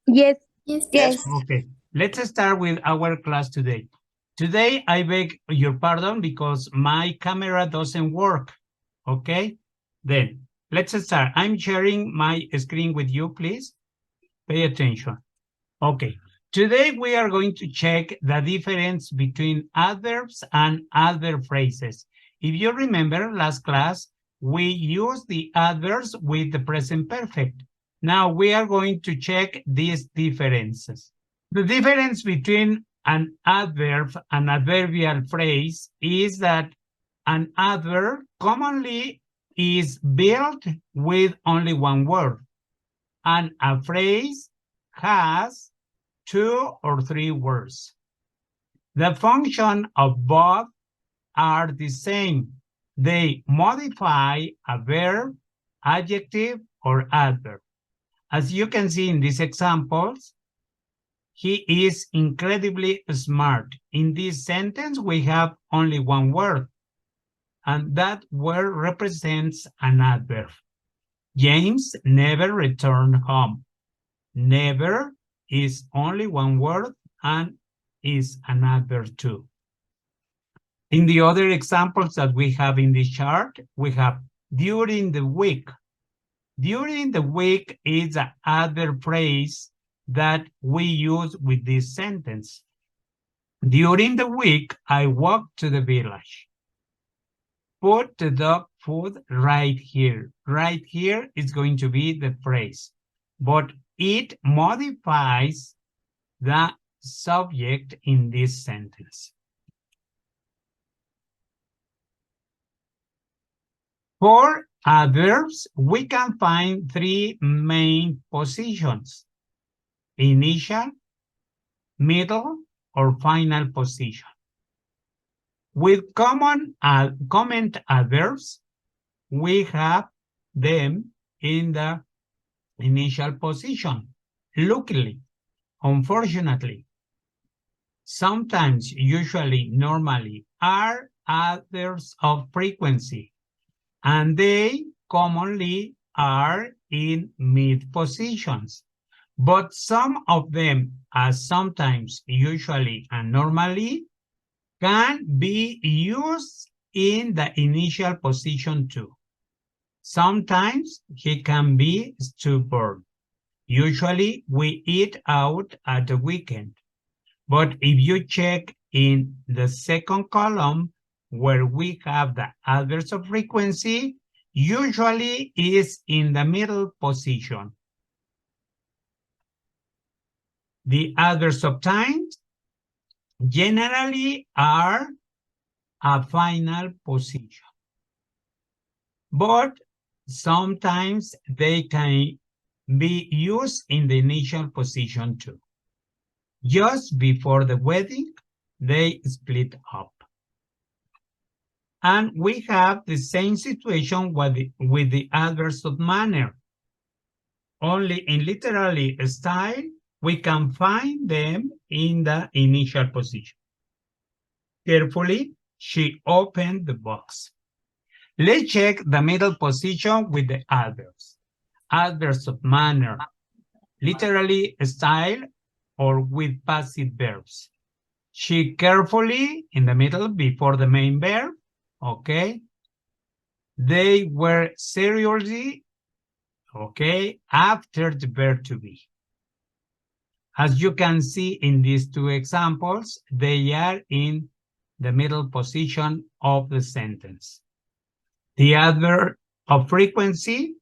Yes. Yes, Yes. teacher. Okay, let's start with our class today. Today, I beg your pardon because my camera doesn't work. Okay, then let's start. I'm sharing my screen with you, please. Pay attention. Okay, today we are going to check the difference between adverbs and adverb phrases. If you remember last class, we used the adverbs with the present perfect. Now we are going to check these differences. The difference between an adverb and adverbial phrase is that an adverb commonly is built with only one word, and a phrase has 2 or 3 words. The function of both are the same. They modify a verb, adjective, or adverb. As you can see in these examples, he is incredibly smart. In this sentence, we have only one word, and that word represents an adverb. James never returned home. Never is only one word and is an adverb too. In the other examples that we have in this chart, we have during the week. During the week is an adverb phrase that we use with this sentence. During the week, I walked to the village. Put the dog food right here. Right here is going to be the phrase, but it modifies the subject in this sentence. For adverbs, we can find 3 main positions: initial, middle, or final position. With comment adverbs, we have them in the initial position. Luckily, unfortunately, sometimes, usually, normally, are adverbs of frequency, and they commonly are in mid positions. But some of them, as sometimes, usually, and normally, can be used in the initial position too. Sometimes he can be stubborn. Usually we eat out at the weekend. But if you check in the second column where we have the adverbs of frequency, usually is in the middle position. The adverbs of time generally are a final position, but sometimes they can be used in the initial position too. Just before the wedding, they split up. And we have the same situation with the adverbs of manner. Only in literary style, we can find them in the initial position. Carefully, she opened the box. Let's check the middle position with the adverbs. Adverbs of manner, literally style, or with passive verbs. She carefully in the middle before the main verb. Okay. They were seriously, okay, after the verb to be. As you can see in these two examples, they are in the middle position of the sentence. The adverb of frequency,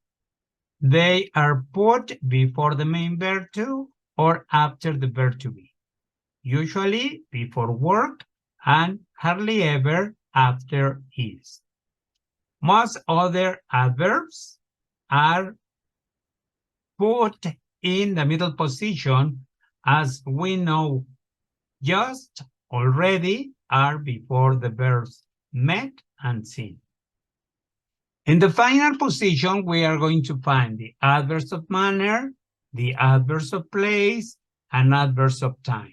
they are put before the main verb to or after the verb to be. Usually before work and hardly ever after is. Most other adverbs are put in the middle position, as we know, just, already are before the verbs met and seen. In the final position, we are going to find the adverbs of manner, the adverbs of place, and adverbs of time.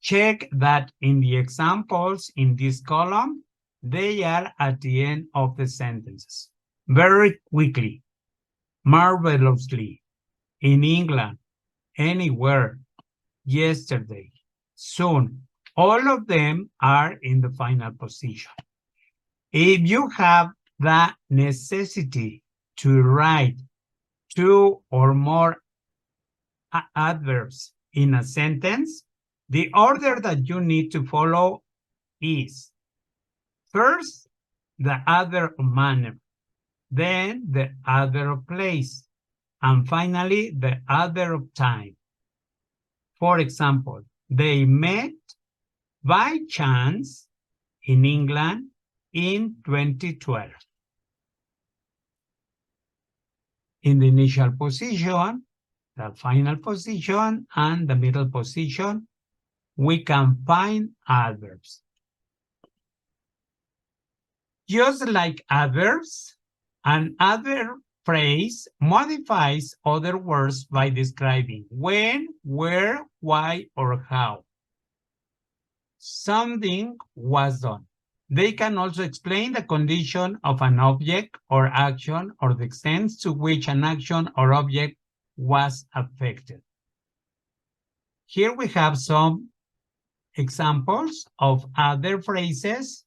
Check that in the examples in this column, they are at the end of the sentences. Very quickly, marvelously, in England, anywhere, yesterday, soon. All of them are in the final position. If you have the necessity to write two or more adverbs in a sentence, the order that you need to follow is first the adverb of manner, then the adverb of place, and finally the adverb of time. For example, they met by chance in England in 2012. In the initial position, the final position, and the middle position, we can find adverbs. Just like adverbs, an adverb phrase modifies other words by describing when, where, why, or how something was done. They can also explain the condition of an object or action or the extent to which an action or object was affected. Here we have some examples of other phrases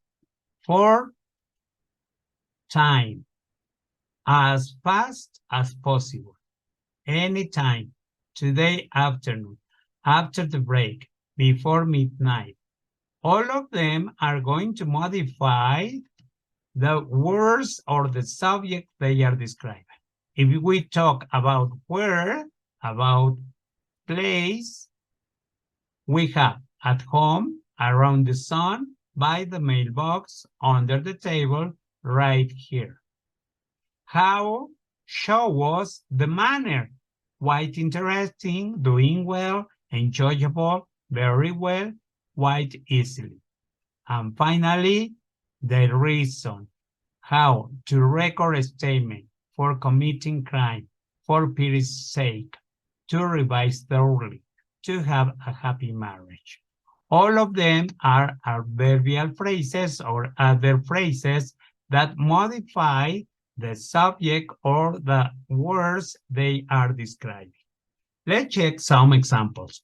for time. As fast as possible, anytime, today afternoon, after the break, before midnight. All of them are going to modify the words or the subject they are describing. If we talk about where, about place, we have at home, around the sun, by the mailbox, under the table, right here. How? Show us the manner. Quite interesting, doing well, enjoyable, very well, quite easily. And finally, the reason. How? To record a statement, for committing crime, for pity's sake, to revise thoroughly, to have a happy marriage. All of them are adverbial phrases or other phrases that modify the subject or the words they are describing. Let's check some examples.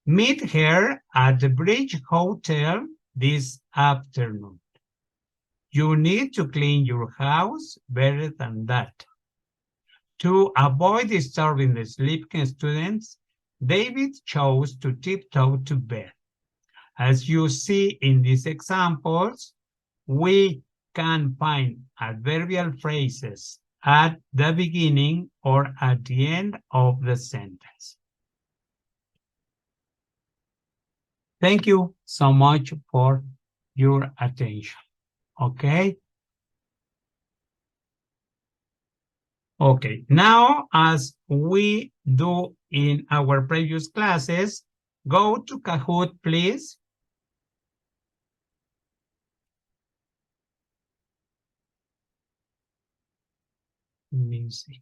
Meet her at the Bridge Hotel this afternoon. You need to clean your house better than that. To avoid disturbing the sleeping students, David chose to tiptoe to bed. As you see in these examples, we can find adverbial phrases at the beginning or at the end of the sentence. Thank you so much for your attention. Okay? Okay, now as we do in our previous classes, go to Kahoot, please. Music.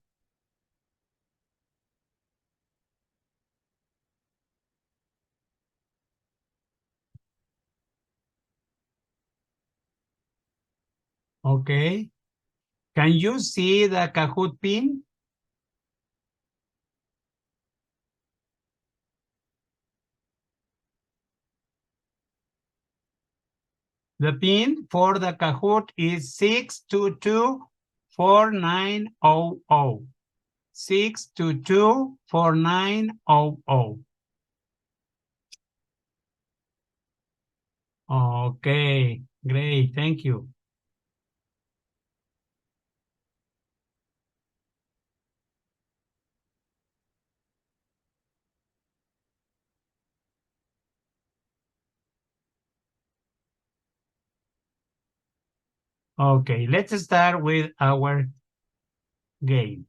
Okay. Can you see the Kahoot pin? The pin for the Kahoot is 622-4900. 622-4900. Okay, great, thank you. Okay, let's start with our game.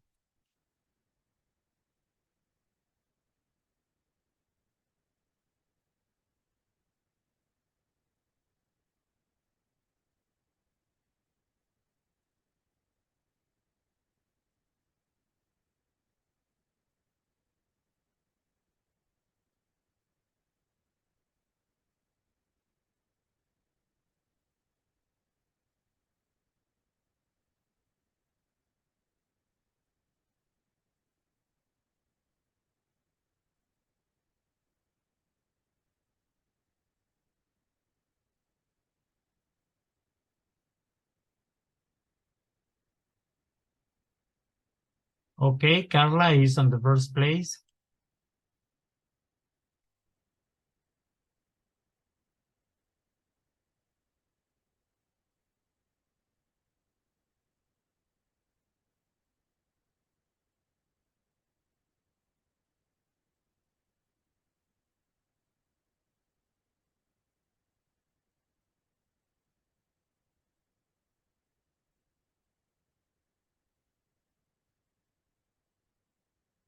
Okay, Carla is on the first place.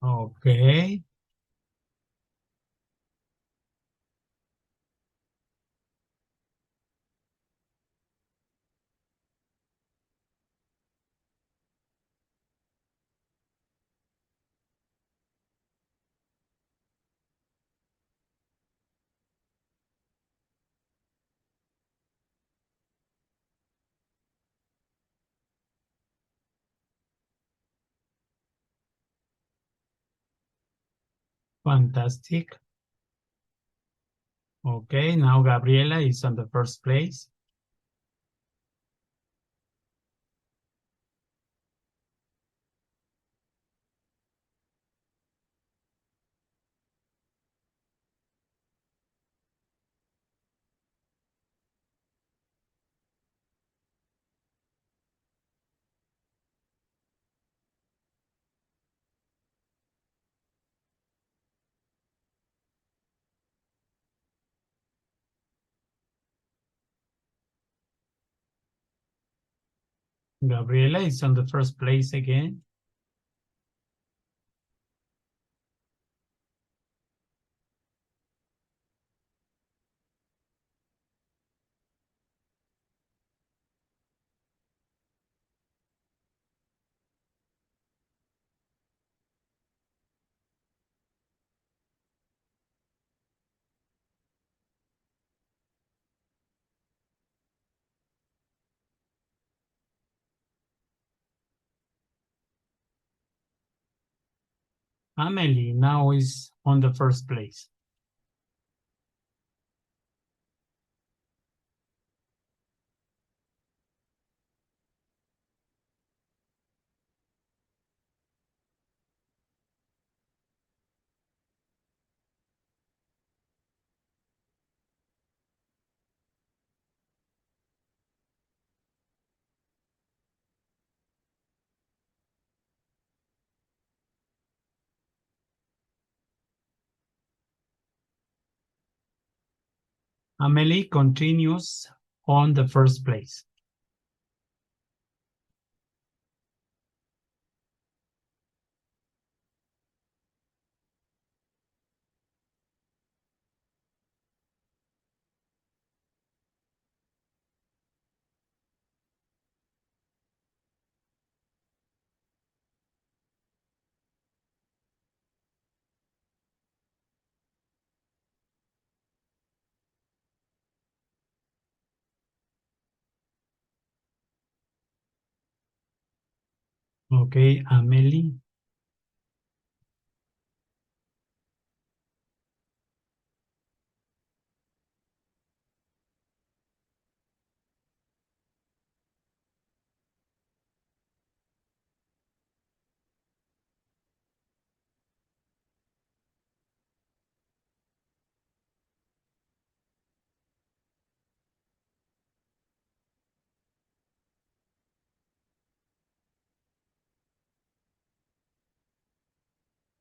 Okay. Fantastic. Okay, now Gabriela is on the first place. Gabriela is on the first place again. Amelie now is on the first place. Amelie continues on the first place. Okay, Amelie.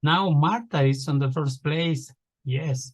Now Marta is on the first place. Yes.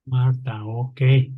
Marta, okay.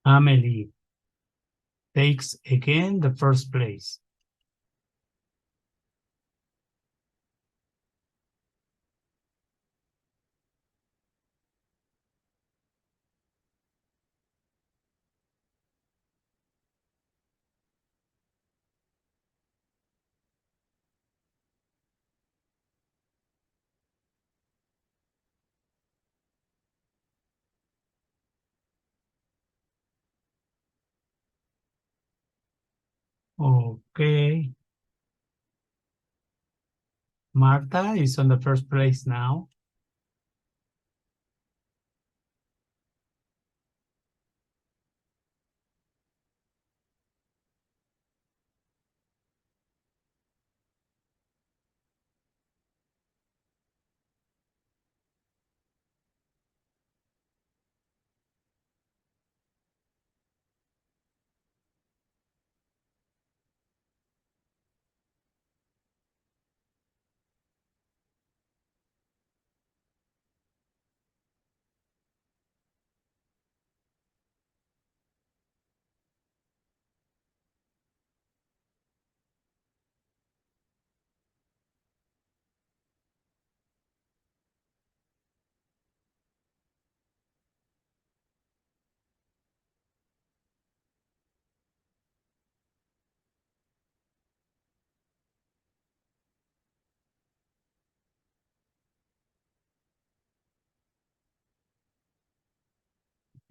Amelie takes again the first place. Okay. Marta is on the first place now.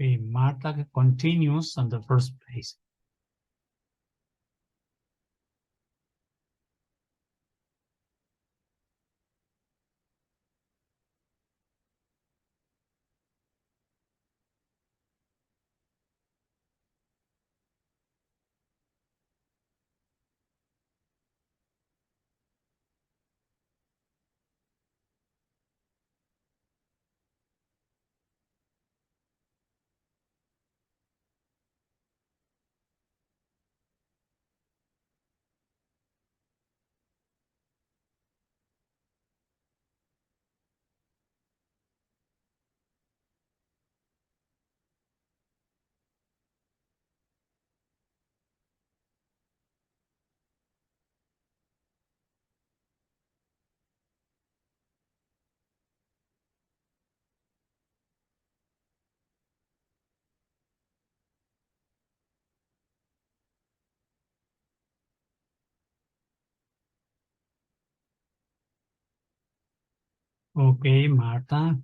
Okay, Marta continues on the first place. Okay, Marta.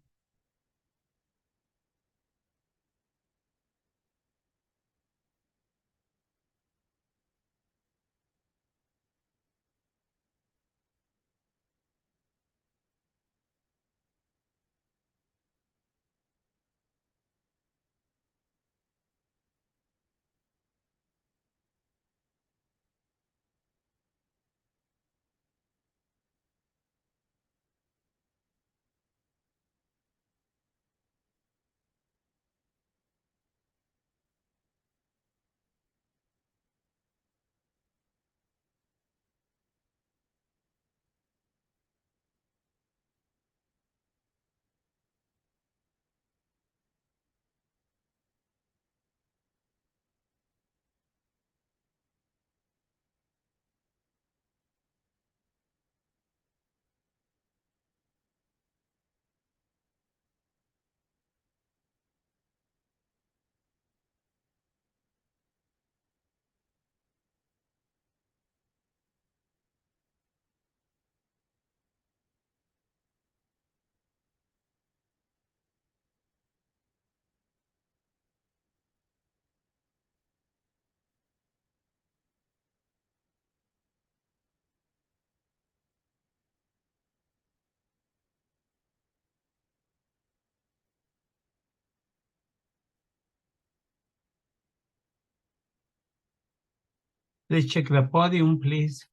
Let's check the podium, please.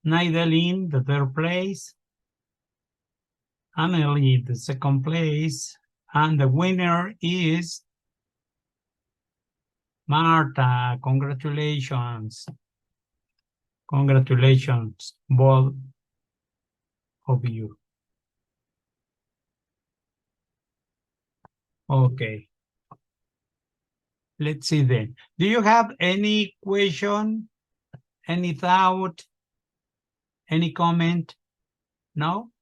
Nivel, the third place. Amelie, the second place. And the winner is Marta. Congratulations. Congratulations, both of you. Okay. Let's see then. Do you have any question, any thought, any comment? No?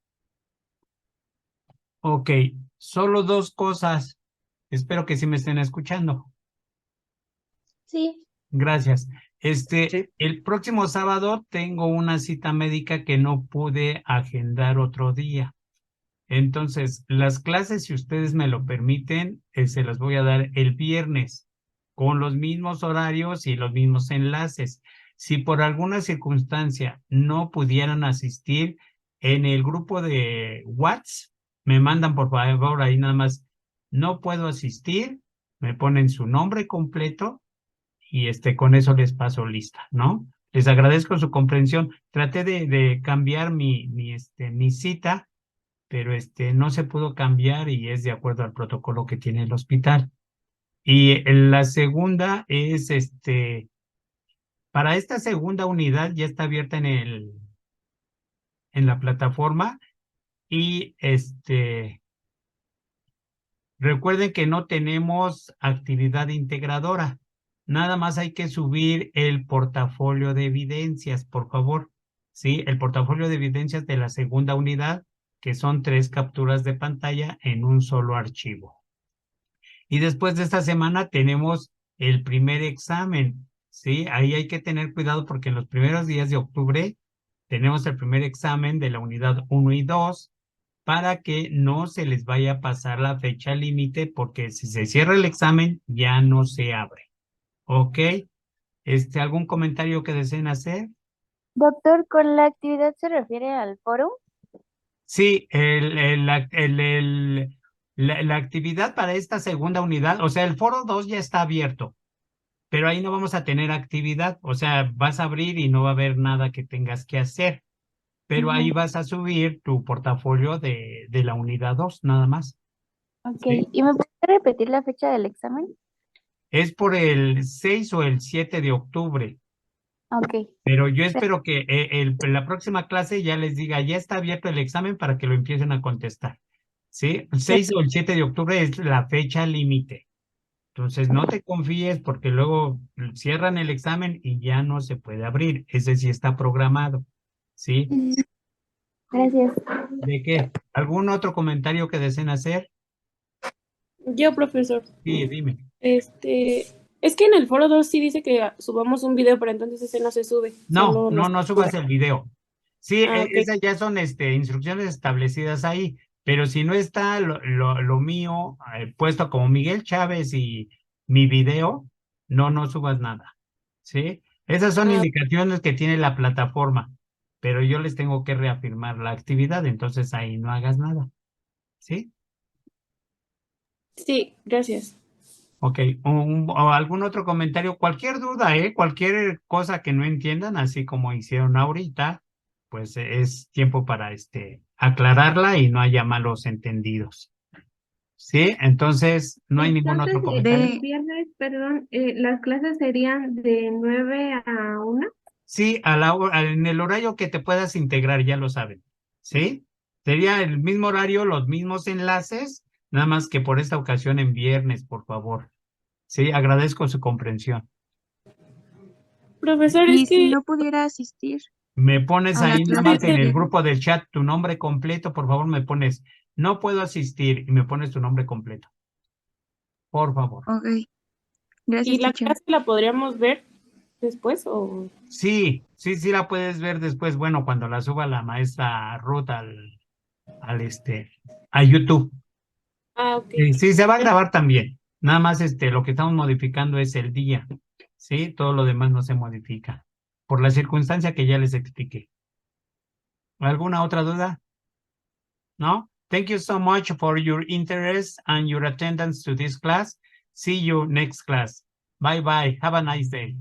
Ok, solo dos cosas. Espero que sí me estén escuchando. Sí. Gracias. Sí. El próximo sábado tengo una cita médica que no pude agendar otro día. Entonces, las clases, si ustedes me lo permiten, se las voy a dar el viernes con los mismos horarios y los mismos enlaces. Si por alguna circunstancia no pudieran asistir en el grupo de WhatsApp, me mandan por favor ahí nada más, no puedo asistir, me ponen su nombre completo y con eso les paso lista, ¿no? Les agradezco su comprensión. Traté de cambiar mi cita, pero no se pudo cambiar y es de acuerdo al protocolo que tiene el hospital. Y la segunda es, para esta segunda unidad ya está abierta en la plataforma y recuerden que no tenemos actividad integradora. Nada más hay que subir el portafolio de evidencias, por favor. Sí, el portafolio de evidencias de la segunda unidad, que son 3 capturas de pantalla en un solo archivo. Y después de esta semana tenemos el primer examen, ¿sí? Ahí hay que tener cuidado porque en los primeros días de octubre tenemos el primer examen de la unidad 1 y 2 para que no se les vaya a pasar la fecha límite porque si se cierra el examen ya no se abre. ¿Ok? ¿Algún comentario que deseen hacer? Doctor, ¿con la actividad se refiere al foro? Sí, la actividad para esta segunda unidad, o sea, el foro 2 ya está abierto, pero ahí no vamos a tener actividad, o sea, vas a abrir y no va a haber nada que tengas que hacer, pero ahí vas a subir tu portafolio de la unidad 2, nada más. Ok, ¿Sí? ¿y me puede repetir la fecha del examen? Es por el 6 o el 7 de octubre, Ok, pero yo espero que la próxima clase ya les diga, ya está abierto el examen para que lo empiecen a contestar. ¿Sí? El 6 o el 7 de octubre es la fecha límite. Entonces, no te confíes porque luego cierran el examen y ya no se puede abrir. Ese sí está programado. ¿Sí? gracias. ¿De qué? ¿Algún otro comentario que deseen hacer? Yo, profesor. Sí, dime. Es que en el foro 2 sí dice que subamos un video, pero entonces ese no se sube. No, Solo no, las no subas capturas. el video. Sí, Ok. esas ya son instrucciones establecidas ahí, pero si no está lo mío puesto como Miguel Chávez y mi video, no subas nada. ¿Sí? Esas son Ah, indicaciones que tiene la plataforma, pero yo les tengo que reafirmar la actividad, entonces ahí no hagas nada. ¿Sí? sí, gracias. Ok, o algún otro comentario, cualquier duda, cualquier cosa que no entiendan, así como hicieron ahorita, pues es tiempo para aclararla y no haya malos entendidos. ¿Sí? Entonces, no hay ningún otro Entonces, comentario. el viernes, perdón, las clases serían de 9 a 1. Sí, en el horario que te puedas integrar, ya lo saben. ¿Sí? Sería el mismo horario, los mismos enlaces, nada más que por esta ocasión en viernes, por favor. Sí, agradezco su comprensión. Profesor, es Y si que no pudiera asistir Me pones a la ahí nada clase más en el de... grupo del chat tu nombre completo, por favor, me pones, no puedo asistir y me pones tu nombre completo. Por favor. Ok, ¿y gracias, la teacher. clase la podríamos ver después o...? Sí, sí la puedes ver después, bueno, cuando la suba la maestra Ruth a YouTube. Ah, ok. Sí, se va a grabar también. Nada más lo que estamos modificando es el día. Sí, todo lo demás no se modifica. Por la circunstancia que ya les expliqué. ¿Alguna otra duda? No? Thank you so much for your interest and your attendance to this class. See you next class. Bye-bye. Have a nice day.